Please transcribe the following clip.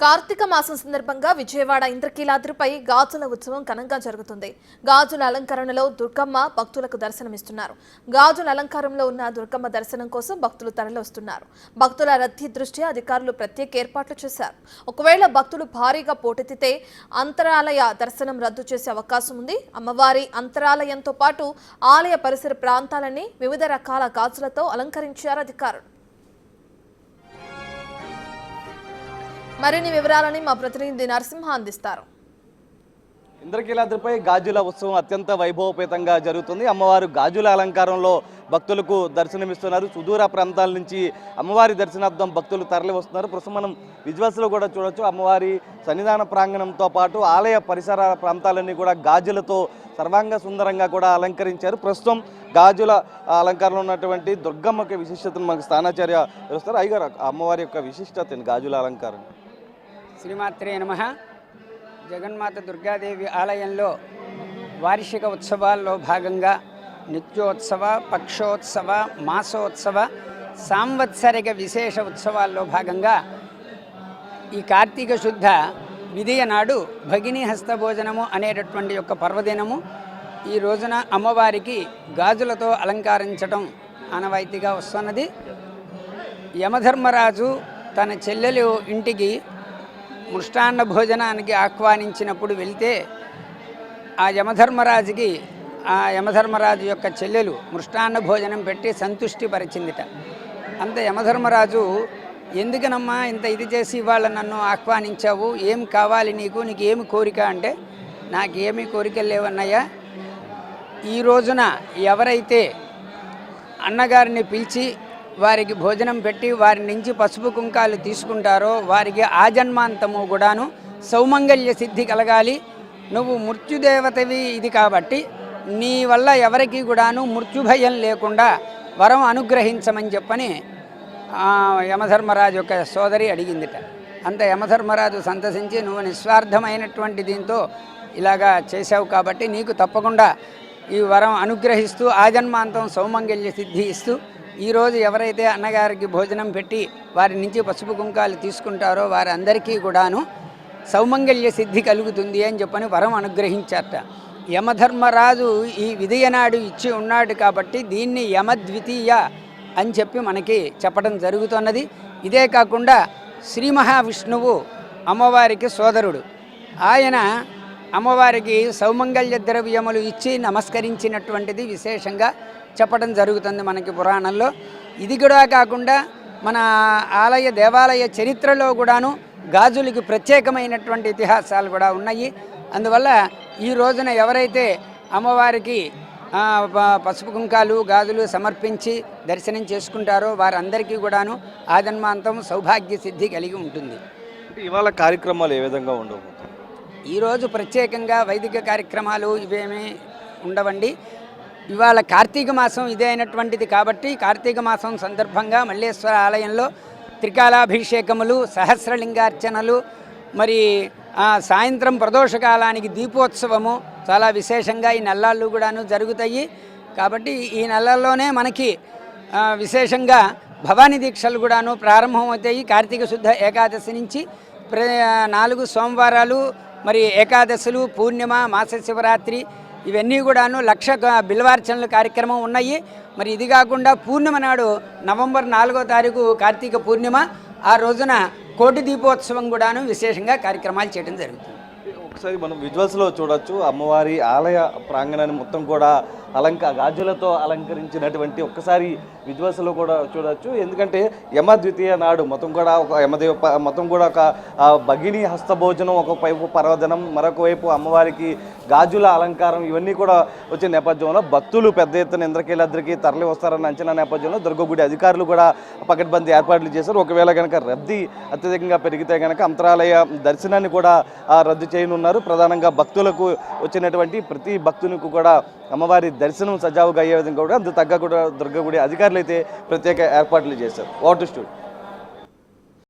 కార్తీక మాసం సందర్భంగా విజయవాడ ఇంద్రకీలాద్రిపై గాజుల ఉత్సవం ఘనంగా జరుగుతుంది. గాజుల అలంకరణలో దుర్గమ్మ భక్తులకు దర్శనమిస్తున్నారు. గాజుల అలంకారంలో ఉన్న దుర్గమ్మ దర్శనం కోసం భక్తులు తరలివస్తున్నారు. భక్తుల రద్దీ దృష్ట్యా అధికారులు ప్రత్యేక ఏర్పాట్లు చేశారు. ఒకవేళ భక్తులు భారీగా పోటెత్తితే అంతరాలయ దర్శనం రద్దు చేసే అవకాశం ఉంది. అమ్మవారి అంతరాలయంతో పాటు ఆలయ పరిసర ప్రాంతాలని వివిధ రకాల గాజులతో అలంకరించారు అధికారులు. మరిన్ని వివరాలని మా ప్రతినిధి నరసింహ అందిస్తారు. ఇంద్రకీలాద్రిపై గాజుల ఉత్సవం అత్యంత వైభవపేతంగా జరుగుతుంది. అమ్మవారు గాజుల అలంకారంలో భక్తులకు దర్శనమిస్తున్నారు. సుదూర ప్రాంతాల నుంచి అమ్మవారి దర్శనార్థం భక్తులు తరలి వస్తున్నారు. ప్రస్తుతం మనం విజువల్స్లో కూడా చూడొచ్చు. అమ్మవారి సన్నిధాన ప్రాంగణంతో పాటు ఆలయ పరిసర ప్రాంతాలన్నీ కూడా గాజులతో సర్వాంగ సుందరంగా కూడా అలంకరించారు. ప్రస్తుతం గాజుల అలంకారంలో ఉన్నటువంటి దుర్గమ్మకి విశిష్టతను మనకు స్థానాచార్య వస్తారు. అయ్యగారు, అమ్మవారి యొక్క విశిష్టత గాజుల అలంకారం. శ్రీమాత్రే నమః. జగన్మాత దుర్గాదేవి ఆలయంలో వార్షిక ఉత్సవాల్లో భాగంగా నిత్యోత్సవ, పక్షోత్సవ, మాసోత్సవ, సాంవత్సరిక విశేష ఉత్సవాల్లో భాగంగా ఈ కార్తీక శుద్ధ విధియ నాడు భగిని హస్తభోజనము అనేటటువంటి యొక్క పర్వదినము. ఈ రోజున అమ్మవారికి గాజులతో అలంకరించడం ఆనవాయితీగా వస్తున్నది. యమధర్మరాజు తన చెల్లెలు ఇంటికి మృష్టాన్న భోజనానికి ఆహ్వానించినప్పుడు వెళితే ఆ యమధర్మరాజు యొక్క చెల్లెలు మృష్టాన్న భోజనం పెట్టి సంతుష్టి పరిచిందిట. అంత యమధర్మరాజు, ఎందుకనమ్మా ఇంత ఇది చేసి ఇవాళ నన్ను ఆహ్వానించావు, ఏం కావాలి నీకు ఏమి కోరిక అంటే, నాకేమీ కోరికలు లేవన్నయ్యా, ఈ రోజున ఎవరైతే అన్నగారిని పిలిచి వారికి భోజనం పెట్టి వారి నుంచి పసుపు కుంకాలు తీసుకుంటారో వారికి ఆజన్మాంతము కూడాను సౌమంగళ్య సిద్ధి కలగాలి. నువ్వు మృత్యుదేవతవి ఇది కాబట్టి నీ వల్ల ఎవరికి కూడాను మృత్యుభయం లేకుండా వరం అనుగ్రహించమని చెప్పని యమధర్మరాజు యొక్క సోదరి అడిగిందిట. అంత యమధర్మరాజు సంతసించి, నువ్వు నిస్వార్థమైనటువంటి దీంతో ఇలాగా చేశావు కాబట్టి నీకు తప్పకుండా ఈ వరం అనుగ్రహిస్తూ ఆజన్మాంతం సౌమంగళ్య సిద్ధి ఇస్తూ ఈరోజు ఎవరైతే అన్నగారికి భోజనం పెట్టి వారి నుంచి పసుపు కుంకాలు తీసుకుంటారో వారందరికీ కూడాను సౌమంగళ్య సిద్ధి కలుగుతుంది అని చెప్పని వరం అనుగ్రహించారట. యమధర్మరాజు ఈ విధియనాడు ఇచ్చి ఉన్నాడు కాబట్టి దీన్ని యమద్వితీయ అని చెప్పి మనకి చెప్పడం జరుగుతున్నది. ఇదే కాకుండా శ్రీ మహావిష్ణువు అమ్మవారికి సోదరుడు. ఆయన అమ్మవారికి సౌమంగళ్య ద్రవ్యములు ఇచ్చి నమస్కరించినటువంటిది విశేషంగా చెప్పడం జరుగుతుంది మనకి పురాణంలో. ఇది కూడా కాకుండా మన ఆలయ దేవాలయ చరిత్రలో కూడాను గాజులకి ప్రత్యేకమైనటువంటి ఇతిహాసాలు కూడా ఉన్నాయి. అందువల్ల ఈ రోజున ఎవరైతే అమ్మవారికి పసుపు కుంకాలు గాజులు సమర్పించి దర్శనం చేసుకుంటారో వారందరికీ కూడాను ఆజన్మాంతం సౌభాగ్య సిద్ధి కలిగి ఉంటుంది. ఇవాళ కార్యక్రమాలు ఏ విధంగా ఉండవు? ఈరోజు ప్రత్యేకంగా వైదిక కార్యక్రమాలు ఇవేమీ ఉండవండి. ఇవాళ కార్తీక మాసం ఇదే అయినటువంటిది కాబట్టి కార్తీక మాసం సందర్భంగా మల్లేశ్వర ఆలయంలో త్రికాలాభిషేకములు, సహస్రలింగార్చనలు, మరి సాయంత్రం ప్రదోషకాలానికి దీపోత్సవము చాలా విశేషంగా ఈ నెలల్లో కూడాను జరుగుతాయి. కాబట్టి ఈ నెలల్లోనే మనకి విశేషంగా భవానీ దీక్షలు కూడాను ప్రారంభమవుతాయి. కార్తీక శుద్ధ ఏకాదశి నుంచి 4 సోమవారాలు, మరి ఏకాదశులు, పూర్ణిమ, మాస శివరాత్రి ఇవన్నీ కూడాను లక్ష బిల్వార్చనలు కార్యక్రమం ఉన్నాయి. మరి ఇది కాకుండా పూర్ణిమ నాడు నవంబర్ 4వ తారీఖు కార్తీక పూర్ణిమ, ఆ రోజున కోటి దీపోత్సవం కూడాను విశేషంగా కార్యక్రమాలు చేయడం జరుగుతుంది. ఒకసారి మనం విజువల్స్లో చూడొచ్చు. అమ్మవారి ఆలయ ప్రాంగణాన్ని మొత్తం కూడా గాజులతో అలంకరించినటువంటి ఒక్కసారి విజువల్స్లో కూడా చూడొచ్చు. ఎందుకంటే యమద్వితీయ నాడు మొత్తం కూడా ఒక యమదేవ మొత్తం కూడా ఒక భగిని హస్తభోజనం, ఒకవైపు పర్వదనం, మరొక వైపు అమ్మవారికి గాజుల అలంకారం ఇవన్నీ కూడా వచ్చే నేపథ్యంలో భక్తులు పెద్ద ఎత్తున ఇంద్రకీలాద్రికి తరలి వస్తారన్న అంచనా నేపథ్యంలో దుర్గగుడి అధికారులు కూడా పకడ్బందీ ఏర్పాట్లు చేశారు. ఒకవేళ కనుక రద్దీ అత్యధికంగా పెరిగితే కనుక అంతరాలయ దర్శనాన్ని కూడా రద్దు చేయనున్నారు. ప్రధానంగా భక్తులకు వచ్చినటువంటి ప్రతి భక్తునికి కూడా అమ్మవారి దర్శనం సజావుగా అయ్యే విధంగా కూడా అందుకు తగ్గ కూడా దుర్గగుడి అధికారులు అయితే ప్రత్యేక ఏర్పాట్లు చేశారు. Water studio.